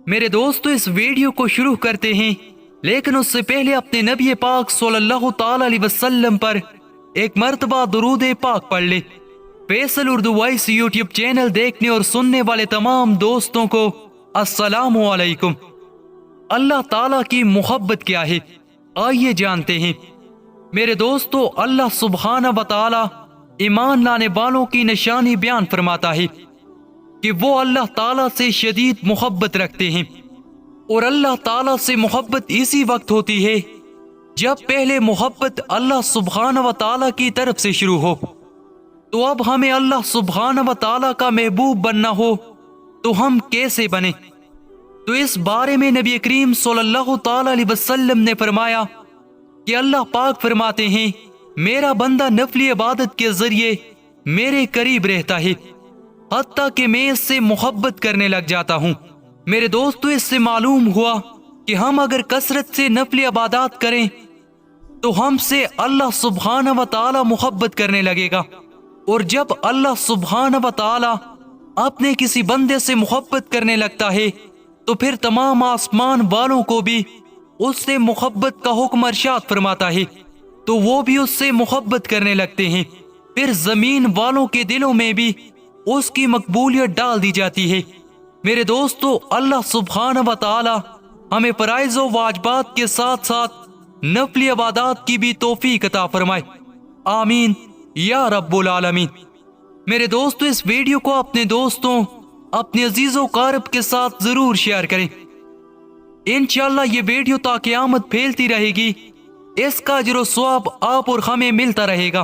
میرے دوستو اس ویڈیو کو شروع کرتے ہیں، لیکن اس سے پہلے اپنے نبی پاک صلی اللہ تعالی علیہ وسلم پر ایک مرتبہ درود پاک پڑھ لے۔ Faisal Urdu voice YouTube channel دیکھنے اور سننے والے تمام دوستوں کو السلام علیکم۔ اللہ تعالیٰ کی محبت کیا ہے، آئیے جانتے ہیں۔ میرے دوستو، اللہ سبحانہ و تعالیٰ ایمان لانے والوں کی نشانی بیان فرماتا ہے کہ وہ اللہ تعالیٰ سے شدید محبت رکھتے ہیں، اور اللہ تعالیٰ سے محبت اسی وقت ہوتی ہے جب پہلے محبت اللہ سبحانہ و تعالیٰ کی طرف سے شروع ہو۔ تو اب ہمیں اللہ سبحانہ و تعالیٰ کا محبوب بننا ہو تو ہم کیسے بنیں؟ تو اس بارے میں نبی کریم صلی اللہ تعالی علیہ وسلم نے فرمایا کہ اللہ پاک فرماتے ہیں، میرا بندہ نفلی عبادت کے ذریعے میرے قریب رہتا ہے حتیٰ کہ میں اس سے محبت کرنے لگ جاتا ہوں۔ میرے دوستو، اس سے معلوم ہوا کہ ہم اگر کثرت سے نفلی عبادات کریں تو ہم سے اللہ سبحانہ و تعالی محبت کرنے لگے گا، اور جب اللہ سبحانہ و تعالی اپنے کسی بندے سے محبت کرنے لگتا ہے تو پھر تمام آسمان والوں کو بھی اس سے محبت کا حکم ارشاد فرماتا ہے، تو وہ بھی اس سے محبت کرنے لگتے ہیں۔ پھر زمین والوں کے دلوں میں بھی اس کی مقبولیت ڈال دی جاتی ہے۔ میرے دوستو، اللہ سبحانہ و تعالی ہمیں فرائض و واجبات کے ساتھ ساتھ نفلی عبادات کی بھی توفیق عطا فرمائے، آمین یا رب العالمین۔ میرے دوستو، اس ویڈیو کو اپنے دوستوں، اپنے عزیز و قارب کے ساتھ ضرور شیئر کریں۔ انشاءاللہ یہ ویڈیو تا قیامت پھیلتی رہے گی، اس کا اجر و ثواب آپ اور ہمیں ملتا رہے گا۔